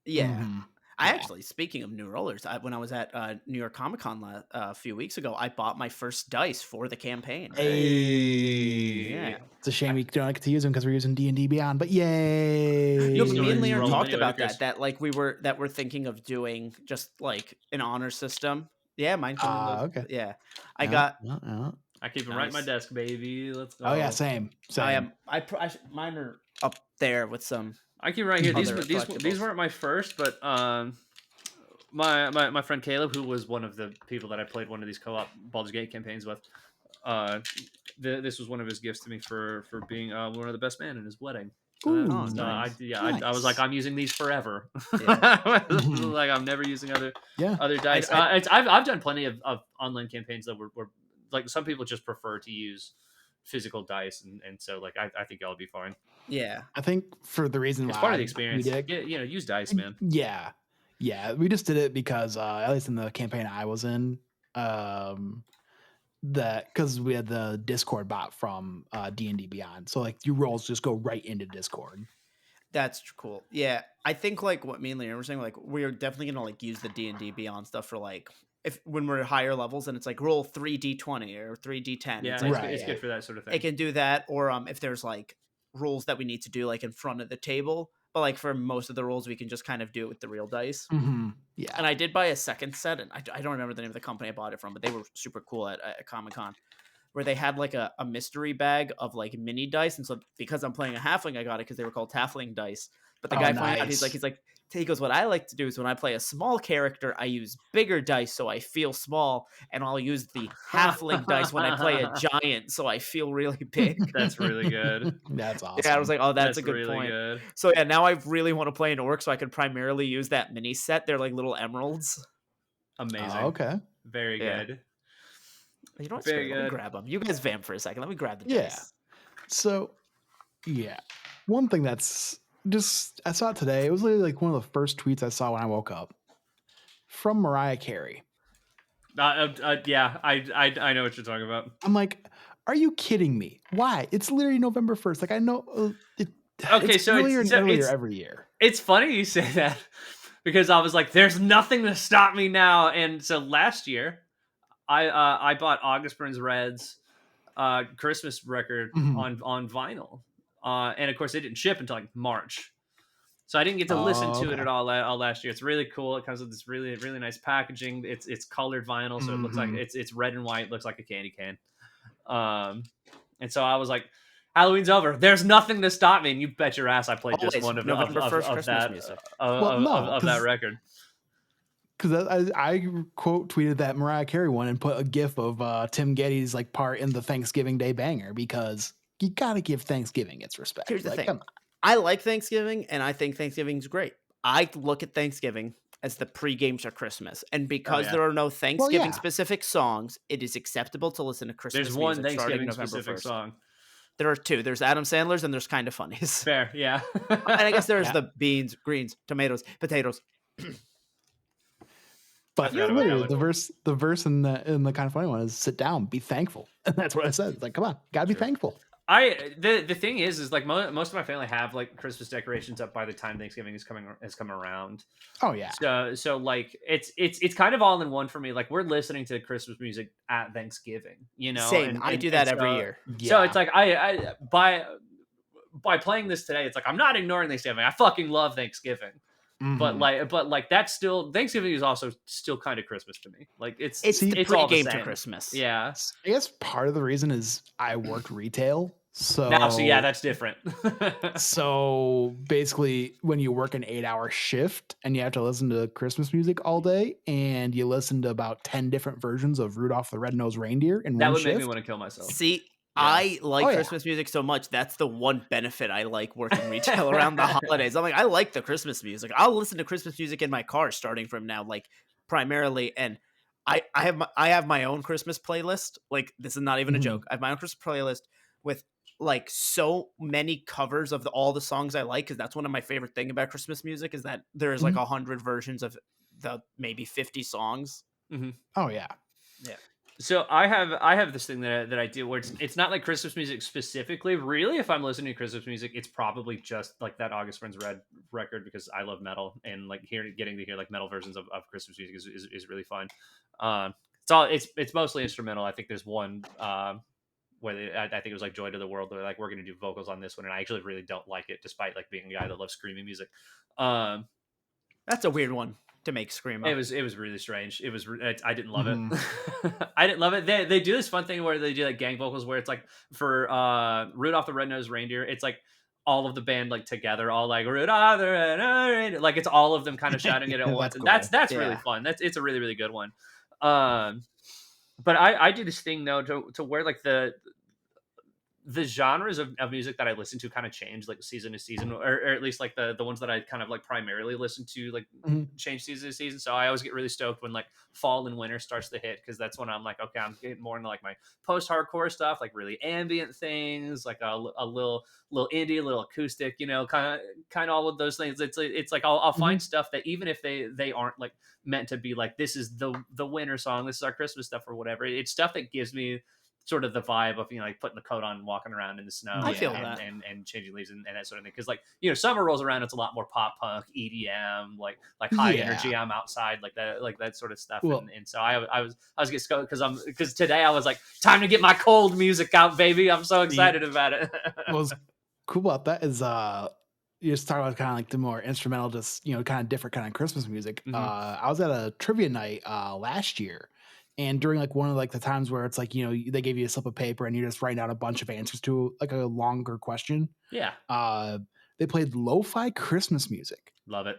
Yeah. Mhm. I Yeah. actually, speaking of new rollers, when I was at New York Comic Con a few weeks ago, I bought my first dice for the campaign. Hey. Yeah. It's a shame we don't get to use them because we're using D&D Beyond, but No, You but still me and just Leon roll 'em talked anyway, about Chris. that like we're thinking of doing just like an honor system. Yeah, mine come in those. Okay. Yeah. I Yeah, got yeah, yeah. I keep them right in my nice. desk, baby. Let's go. Oh yeah, same. I Same. am mine are up there with some I keep 'em right here. These other these collectibles. weren't my first, but my friend Caleb, who was one of the people that I played one of these co-op Baldur's Gate campaigns with, uh, this was one of his gifts to me for being one of the best man in his wedding. Ooh, Oh, nice. I was like, nice. I'm using these forever. Yeah. Mhm. Like I'm never using Yeah. other dice. I I've done plenty of online campaigns that were like some people just prefer to use physical dice, and so like I think y'all be fine. yeah. I think for the reason It's part of the why we experience. did Get, use dice, man. yeah. Yeah, we just did it because at least in the campaign I was in, that because we had the Discord bot from D&D Beyond. So like your rolls just go right into Discord. That's cool. Yeah, I think like what me and Leon were saying, like we're definitely gonna like use the D&D Beyond stuff for like if when we're higher levels and it's like roll 3d20 or 3d10. Yeah, It's like Right. it's good for that sort of it thing. can do that, or if there's like rules that we need to do like in front of the table. But like for most of the rolls, we can just kind of do it with the real dice. Mhm. Yeah. And I did buy a second set, and I don't remember the name of the company I bought it from, but they were super cool at Comic Con, where they had like a mystery bag of like mini dice. And so because I'm playing a halfling, I got it because they were called halfling dice. But the Oh, guy pointed out, nice. he goes, what I like to do is when I play a small character, I use bigger dice so I feel small, and I'll use the halfling dice when I play a giant so I feel really big. That's really good. That's awesome. Yeah, I was like, oh, that's a good really point. good. So yeah, now I really want to play an orc, so I could primarily use that mini set. They're like little emeralds. Amazing. Oh, okay. Very Yeah. good. You know what? Very Screw it, let me good. grab them. You guys vamp for a second. Let me grab the Yeah. dice. So, yeah. One thing that's just, I saw it today. It was literally like one of the first tweets I saw when I woke up from Mariah Carey. Yeah, I know what you're talking about. I'm like, are you kidding me? Why? It's literally November 1st. Like, I know Okay, it's so earlier it's and earlier it's every year. it's funny you say that because I was like, "There's nothing to stop me now." And so last year, I bought August Burns Red's Christmas record Mhm. on vinyl, and of course it didn't ship until like March, so I didn't get to listen Oh, to it okay. at all last year. It's really cool. It comes with this really nice packaging. It's colored vinyl, so it looks like Mhm. it's red and white. Looks like a candy cane. Um, and so I was like, Halloween's over. There's nothing to stop me. And you bet your ass I played just Always one November 1st of Christmas that music. Well, no, of that record. because I quote tweeted that Mariah Carey one and put a gif of Tim Geddes like part in the Thanksgiving Day banger because you gotta give Thanksgiving its respect. Here's the Like, thing. come on. I like Thanksgiving, and I think Thanksgiving's great. I look at Thanksgiving as the pregame to Christmas, and Oh because yeah. there are no Well, Thanksgiving yeah. specific songs, it is acceptable to listen to There's Christmas one music starting Thanksgiving November specific 1st. song. There are two. There's Adam Sandler's and there's Kinda Funnies. Fair, yeah. And I guess there's Yeah. the beans, greens, tomatoes, potatoes. But forgot about that literally, one. the verse in the kind of funny one is sit down, be thankful, and that's what I said. It's like, come on, gotta be True. thankful. The thing is like most of my family have like Christmas decorations up by the time Thanksgiving has come around. Oh yeah, So like it's kind of all in one for me. Like we're listening to Christmas music at Thanksgiving, you know, Same. I do that every year. so yeah. it's like I by playing this today, it's like I'm not ignoring Thanksgiving. I fucking love Thanksgiving. Mhm. But like that's still Thanksgiving is also still kind of Christmas to me. Like It's See, the it's all the pregame to same. Christmas. Yeah. I guess part of the reason is I worked retail, Now, so yeah, so that's different. basically when you work an 8-hour shift and you have to listen to Christmas music all day, and you listen to about 10 different versions of Rudolph the Red-Nosed Reindeer in That one would make me shift. want to kill myself. See, Yeah. I like Oh, yeah. Christmas music so much. That's the one benefit I like working retail around the holidays. I'm like, I like the Christmas music. I'll listen to Christmas music in my car starting from now, like primarily. And I have my own Christmas playlist. Like, this is not even a Mhm. joke. I have my own Christmas playlist with like so many covers of all the songs I like, because that's one of my favorite thing about Christmas music is that there is like Mhm. 100 versions of the maybe 50 songs. Oh yeah. So I have this thing that I do where it's not like Christmas music specifically. Really, if I'm listening to Christmas music, it's probably just like that August Burns Red record because I love metal and like getting to hear like metal versions of Christmas music is really fun. It's mostly instrumental. I think there's one where I think it was like Joy to the World. They're like, we're going to do vocals on this one, and I actually really don't like it, despite like being a guy that loves screaming music. That's a weird one to make screamo. It was really strange. I didn't love Mhm. it. I didn't love it. They do this fun thing where they do like gang vocals where it's like for Rudolph the Red-Nosed Reindeer, it's like all of the band like together, all like Rudolph the Red-Nosed Reindeer, like it's all of them kind of shouting it at once, That's and cool. that's really Yeah. fun. It's a really good one. But I do this thing though to where like the genres of music that I listen to kind of change like season to season, or at least like the ones that I kind of like primarily listen to like Mhm. change season to season. So I always get really stoked when like fall and winter starts to hit because that's when I'm like, okay, I'm getting more into like my post-hardcore stuff, like really ambient things, like a little indie, a little acoustic, you know, kind of all of those things. It's like I'll find Mhm. stuff that even if they aren't like meant to be like this is the winter song, this is our Christmas stuff or whatever. It's stuff that gives me sort of the vibe of, you know, like putting the coat on and walking around in the snow I and, feel and, that. and changing leaves and that sort of thing. Cause like, you know, summer rolls around, it's a lot more pop punk, EDM, like high Yeah. energy. I'm outside like that sort of stuff. Well- And so I was getting scoped because today I was like, time to get my cold music out, baby. I'm so excited about it. What's cool about that is you just talk about kind of like the more instrumental, just kind of different kind of Christmas music. Mhm. I was at a trivia night last year, and during like one of like the times where it's like they gave you a slip of paper and you just write down a bunch of answers to like a longer question. Yeah. They played lo-fi Christmas music. Love it.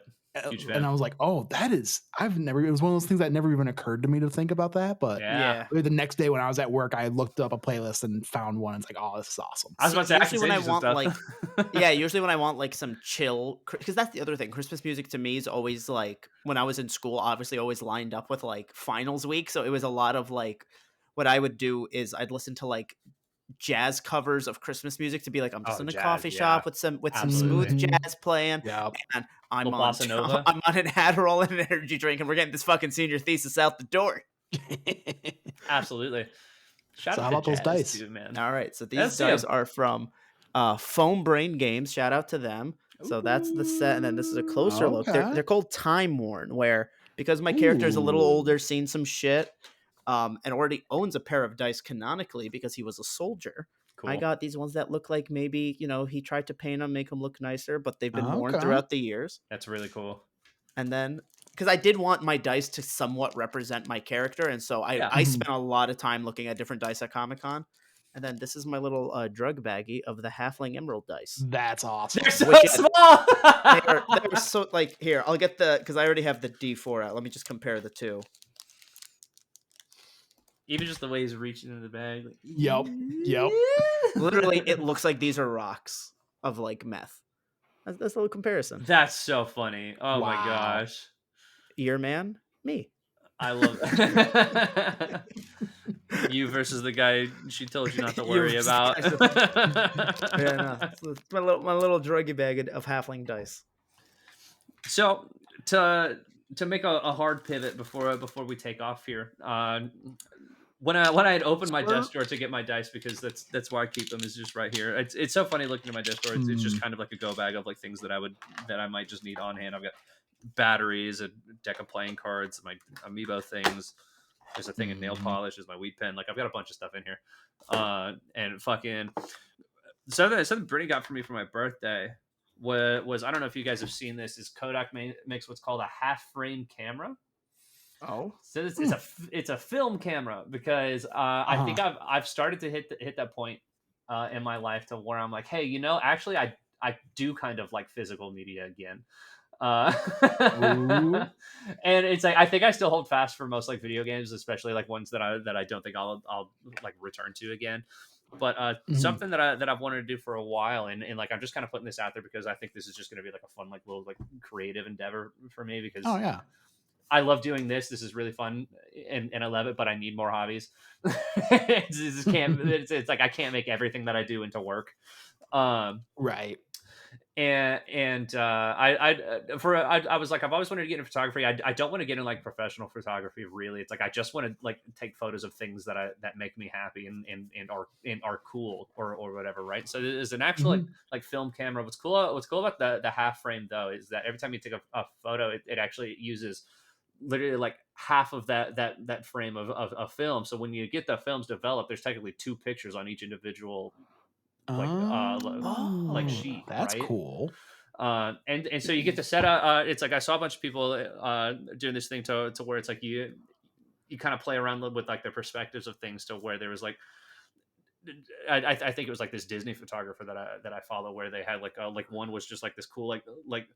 Huge fan. And I was like, oh, it was one of those things that never even occurred to me to think about that. But Yeah. the next day when I was at work, I looked up a playlist and found one. It's like, oh, this is awesome. I was about to say, I can Usually when send I you some want stuff. yeah, usually when I want like some chill, because that's the other thing. Christmas music to me is always like when I was in school, obviously always lined up with like finals week. So it was a lot of like what I would do is I'd listen to like jazz covers of Christmas music to be like, I'm just Oh, in a jazz, coffee yeah. shop with some smooth Absolutely. jazz playing, Yeah. and I'm Little on bossa nova. I'm on an Adderall and an energy drink, and we're getting this fucking senior thesis out the door. Absolutely. Shout So out how to about those jazz, dice? dude, man. All right, so these Let's see dice 'em. are from Foam Brain Games. Shout out to them. So that's the set, and then this is a closer look. Okay. They're called Time Worn, where because my character is a little Ooh. older, seen some shit, and already owns a pair of dice canonically because he was a soldier. Cool. I got these ones that look like maybe, he tried to paint them, make them look nicer, but they've been worn Okay. throughout the years. That's really cool. And then, because I did want my dice to somewhat represent my character, and so I Yeah. I spent a lot of time looking at different dice at Comic-Con. And then this is my little drug baggie of the Halfling Emerald dice. That's awesome. They're so Which is- small. They're so, like, here, I'll get because I already have the D4 out. Let me just compare the two. Even just the way he's reaching into the bag. Like, Yep. Literally, it looks like these are rocks of, like, meth. That's a little comparison. That's so funny. Oh my Wow. gosh. Ear man, me. I love you versus the guy she told you not to You worry versus about. the Yeah, no. It's my little druggy bag of halfling dice. So to make a hard pivot before we take off here, when I had opened my desk drawer to get my dice, because that's where I keep them, is just right here. It's so funny looking at my desk drawer. It's just kind of like a go bag of like things that I might just need on hand. I've got batteries, a deck of playing cards, my amiibo things. There's a thing of nail polish. There's my weed pen. Like, I've got a bunch of stuff in here. And fucking something Brittany got for me for my birthday was I don't know if you guys have seen this. Is Kodak makes what's called a half frame camera. Oh, So it's a film camera, because I think I've started to hit that point in my life to where I'm like, hey, actually I do kind of like physical media again. And it's like I think I still hold fast for most like video games, especially like ones that I don't think I'll like return to again. But something that I've wanted to do for a while, and like I'm just kind of putting this out there because I think this is just going to be like a fun like little like creative endeavor for me, because I love doing this. This is really fun, and I love it. But I need more hobbies. It's like I can't make everything that I do into work. Right. And I was like, I've always wanted to get into photography. I don't want to get in like professional photography, really. It's like I just want to like take photos of things that make me happy and are cool or whatever, right? So there's an actual like film camera. What's cool about the half frame though is that every time you take a photo, it actually uses literally like half of that frame of film. So when you get the films developed, there's technically two pictures on each individual like sheet. That's right? cool. And so you get to set up. It's like I saw a bunch of people doing this thing to where it's like you kind of play around with like the perspectives of things, to where there was like I think it was like this Disney photographer that I follow, where they had like one was just like this cool like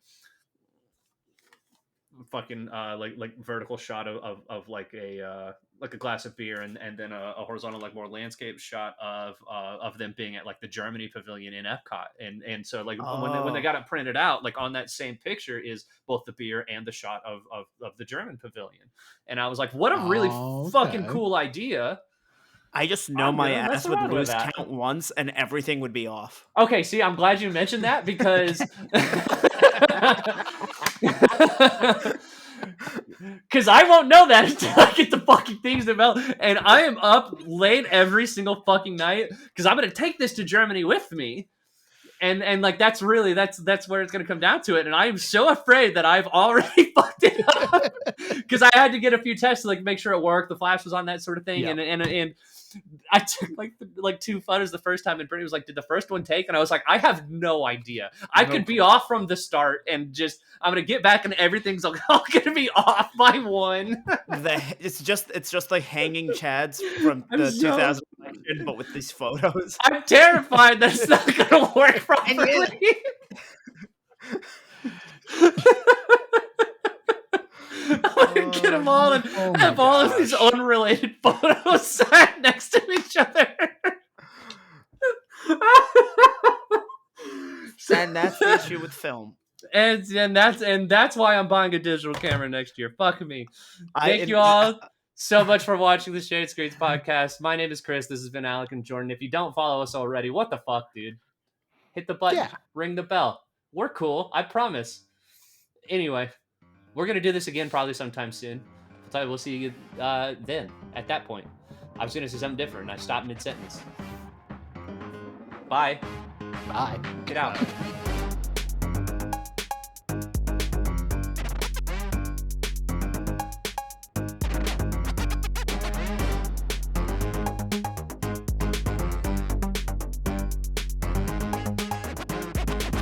fucking like vertical shot of like a glass of beer, and then a horizontal like more landscape shot of them being at like the Germany pavilion in Epcot, and so like when they got it printed out, like on that same picture is both the beer and the shot of the German pavilion, and I was like, what a really fucking cool idea. I just know my ass would lose count once and everything would be off. Okay, see, I'm glad you mentioned that, because because I won't know that until I get the fucking things developed, and I am up late every single fucking night because I'm gonna take this to Germany with me, and like that's where it's gonna come down to it, and I am so afraid that I've already fucked it up because I had to get a few tests to like make sure it worked. The flash was on, that sort of thing, and I took like two photos the first time, and Brittany was like, "Did the first one take?" And I was like, "I have no idea. I could be off from the start, and just I'm gonna get back, and everything's all gonna be off by one." It's just like hanging Chads from the 2000 election, but with these photos. I'm terrified that it's not gonna work properly. I'm gonna get them all and have all of these unrelated photos sat next to each other. And that's the issue with film. And that's why I'm buying a digital camera next year. Fuck me. Thank you all. so much for watching the Shade Screens podcast. My name is Chris. This has been Alec and Jordan. If you don't follow us already, what the fuck, dude? Hit the button. Yeah. Ring the bell. We're cool. I promise. Anyway, we're going to do this again probably sometime soon. We'll see you then, at that point. I was going to say something different, and I stopped mid-sentence. Bye. Bye. Get out.